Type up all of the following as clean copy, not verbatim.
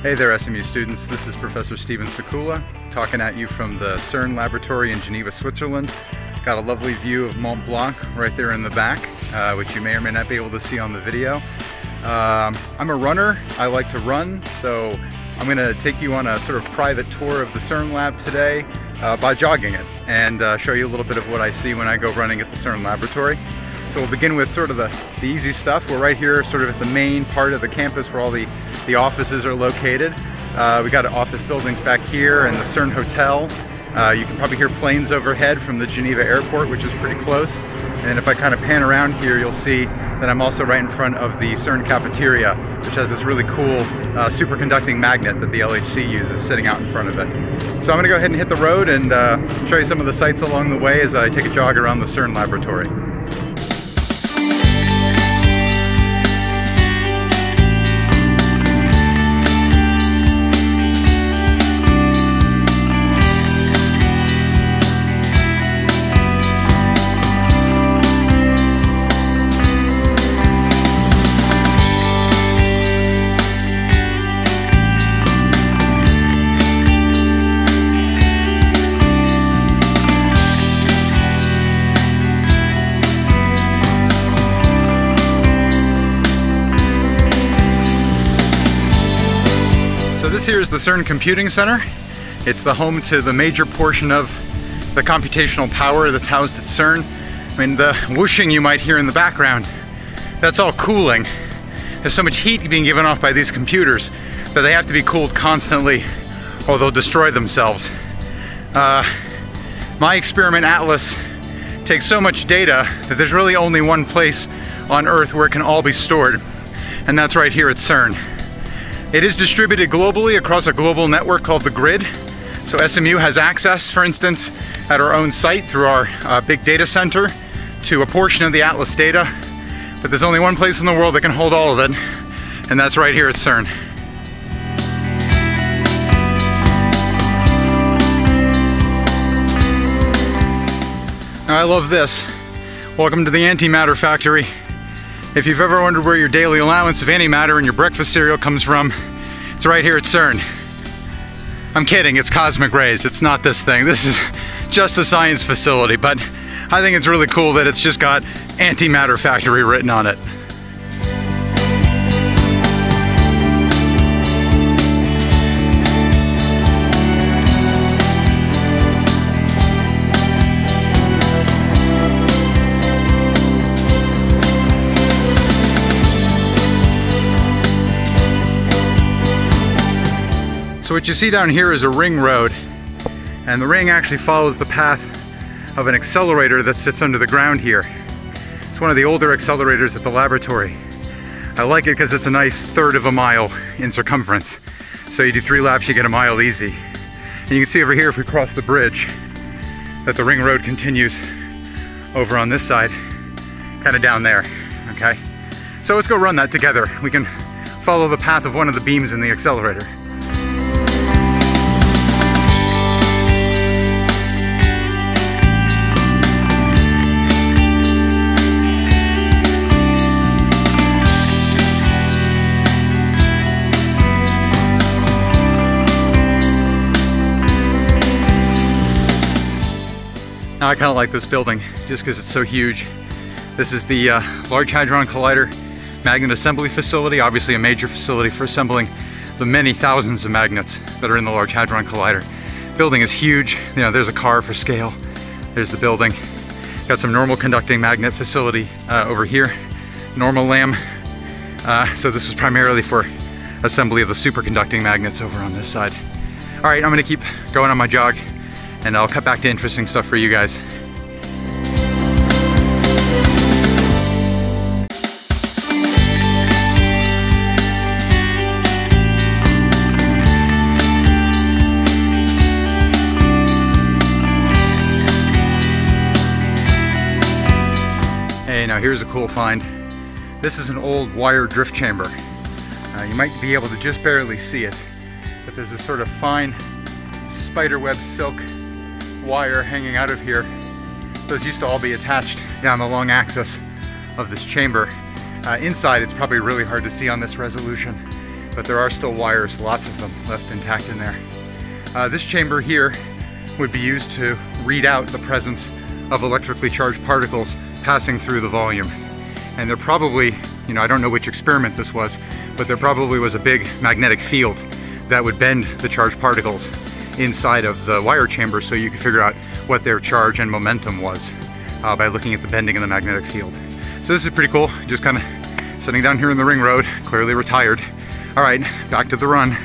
Hey there SMU students, this is Professor Steven Sakula talking at you from the CERN laboratory in Geneva, Switzerland. Got a lovely view of Mont Blanc right there in the back, which you may or may not be able to see on the video. I'm a runner, I like to run, so I'm going to take you on a sort of private tour of the CERN lab today by jogging it and show you a little bit of what I see when I go running at the CERN laboratory. So we'll begin with sort of the easy stuff. We're right here sort of at the main part of the campus where all the offices are located. We got office buildings back here and the CERN Hotel. You can probably hear planes overhead from the Geneva airport, which is pretty close. And if I kind of pan around here, you'll see that I'm also right in front of the CERN cafeteria, which has this really cool superconducting magnet that the LHC uses sitting out in front of it. So I'm going to go ahead and hit the road and show you some of the sights along the way as I take a jog around the CERN laboratory. So this here is the CERN Computing Center. It's the home to the major portion of the computational power that's housed at CERN. I mean, the whooshing you might hear in the background, that's all cooling. There's so much heat being given off by these computers that they have to be cooled constantly or they'll destroy themselves. My experiment Atlas takes so much data that there's really only one place on Earth where it can all be stored, and that's right here at CERN. It is distributed globally across a global network called the Grid. So SMU has access, for instance, at our own site through our big data center to a portion of the Atlas data. But there's only one place in the world that can hold all of it, and that's right here at CERN. Now, I love this. Welcome to the Antimatter Factory. If you've ever wondered where your daily allowance of antimatter in your breakfast cereal comes from, it's right here at CERN. I'm kidding, it's cosmic rays, it's not this thing. This is just a science facility, but I think it's really cool that it's just got Antimatter Factory written on it. So what you see down here is a ring road, and the ring actually follows the path of an accelerator that sits under the ground here. It's one of the older accelerators at the laboratory. I like it because it's a nice third of a mile in circumference. So you do 3 laps, you get a mile easy. And you can see over here, if we cross the bridge, that the ring road continues over on this side, kind of down there, okay? So let's go run that together. We can follow the path of one of the beams in the accelerator. Now I kind of like this building just because it's so huge. This is the Large Hadron Collider Magnet Assembly Facility, obviously a major facility for assembling the many thousands of magnets that are in the Large Hadron Collider. Building is huge. You know, there's a car for scale. There's the building. Got some normal conducting magnet facility over here, normal LAM. So this is primarily for assembly of the superconducting magnets over on this side. All right, I'm gonna keep going on my jog, and I'll cut back to interesting stuff for you guys. Hey, now here's a cool find. This is an old wire drift chamber. You might be able to just barely see it, but there's this sort of fine spiderweb silk wire hanging out of here. Those used to all be attached down the long axis of this chamber. Inside, it's probably really hard to see on this resolution, but there are still wires, lots of them left intact in there. This chamber here would be used to read out the presence of electrically charged particles passing through the volume. And there probably, I don't know which experiment this was, but there probably was a big magnetic field that would bend the charged particles inside of the wire chamber, so you could figure out what their charge and momentum was by looking at the bending in the magnetic field. So this is pretty cool, just kind of sitting down here in the ring road, clearly retired. All right, back to the run.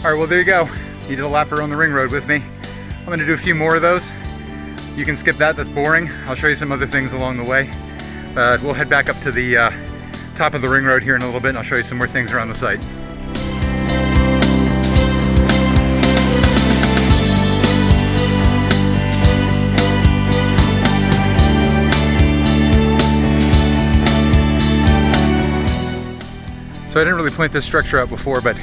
All right, well, there you go. You did a lap around the ring road with me. I'm gonna do a few more of those. You can skip that, that's boring. I'll show you some other things along the way. We'll head back up to the top of the ring road here in a little bit, and I'll show you some more things around the site. So I didn't really point this structure out before, but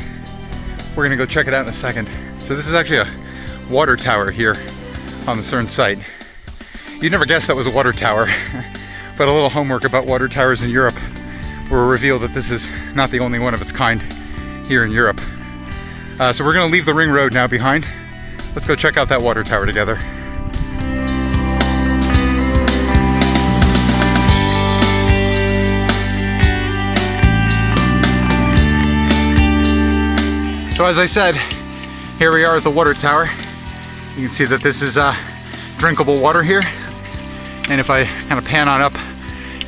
we're gonna go check it out in a second. So this is actually a water tower here on the CERN site. You'd never guess that was a water tower, but a little homework about water towers in Europe will reveal that this is not the only one of its kind here in Europe. So we're gonna leave the ring road now behind. Let's go check out that water tower together. So as I said, here we are at the water tower. You can see that this is drinkable water here. And if I kind of pan on up,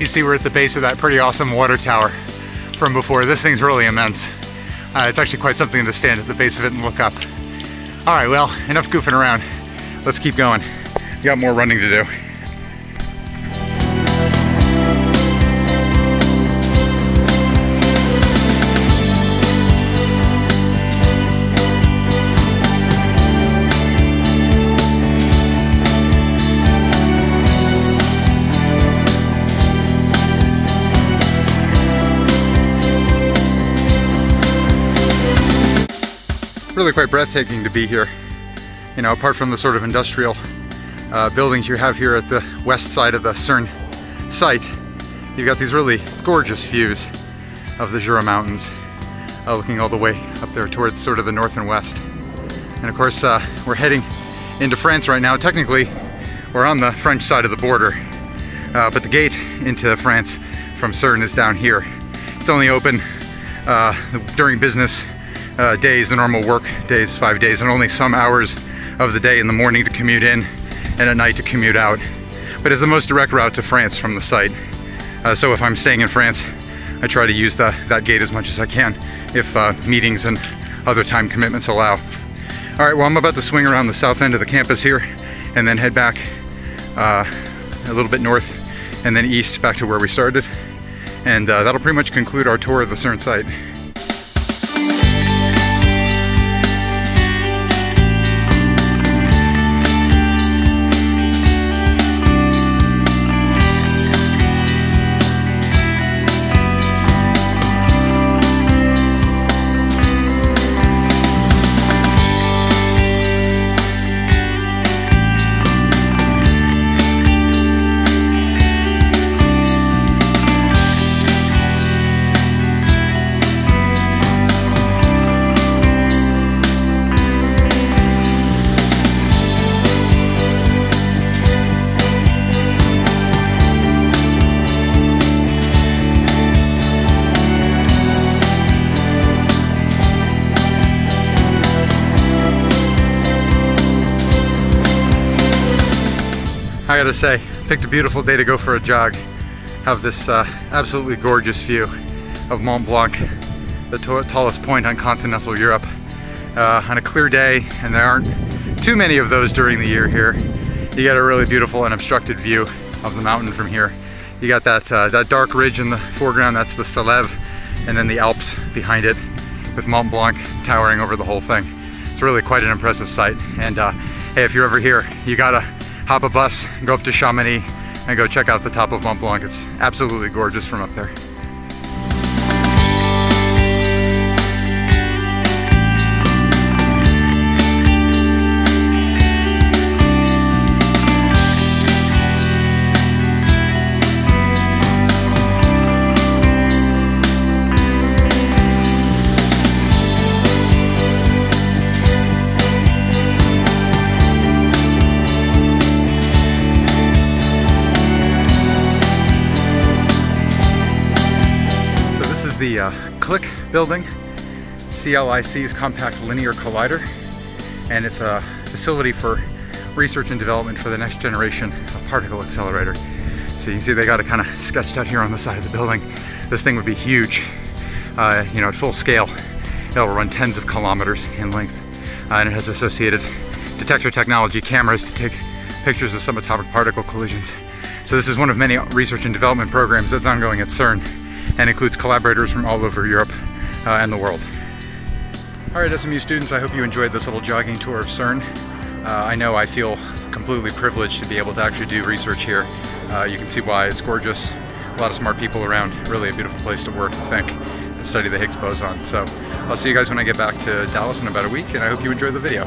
you see we're at the base of that pretty awesome water tower from before. This thing's really immense. It's actually quite something to stand at the base of it and look up. All right, well, enough goofing around. Let's keep going. We got more running to do. Really quite breathtaking to be here. Apart from the sort of industrial buildings you have here at the west side of the CERN site, you've got these really gorgeous views of the Jura mountains, looking all the way up there towards sort of the north and west. And of course, we're heading into France right now. Technically, we're on the French side of the border, but the gate into France from CERN is down here. It's only open during business days, the normal work days, 5 days, and only some hours of the day in the morning to commute in and at night to commute out. But it's the most direct route to France from the site. So if I'm staying in France, I try to use that gate as much as I can if meetings and other time commitments allow. All right, well, I'm about to swing around the south end of the campus here and then head back a little bit north and then east back to where we started. And that'll pretty much conclude our tour of the CERN site. I gotta say, picked a beautiful day to go for a jog. Have this absolutely gorgeous view of Mont Blanc, the tallest point on continental Europe. On a clear day, and there aren't too many of those during the year here, you get a really beautiful unobstructed view of the mountain from here. You got that dark ridge in the foreground, that's the Salève, and then the Alps behind it with Mont Blanc towering over the whole thing. It's really quite an impressive sight. And hey, if you're ever here, you gotta hop a bus, go up to Chamonix, and go check out the top of Mont Blanc. It's absolutely gorgeous from up there. The CLIC building. CLIC is Compact Linear Collider, and it's a facility for research and development for the next generation of particle accelerator. So you can see they got it kind of sketched out here on the side of the building. This thing would be huge, you know, at full scale. It'll run tens of kilometers in length, and it has associated detector technology cameras to take pictures of subatomic particle collisions. So this is one of many research and development programs that's ongoing at CERN, and includes collaborators from all over Europe and the world. All right, SMU students, I hope you enjoyed this little jogging tour of CERN. I know I feel completely privileged to be able to actually do research here. You can see why. It's gorgeous, a lot of smart people around, really a beautiful place to work, I think, and study the Higgs boson. So I'll see you guys when I get back to Dallas in about a week, and I hope you enjoy the video.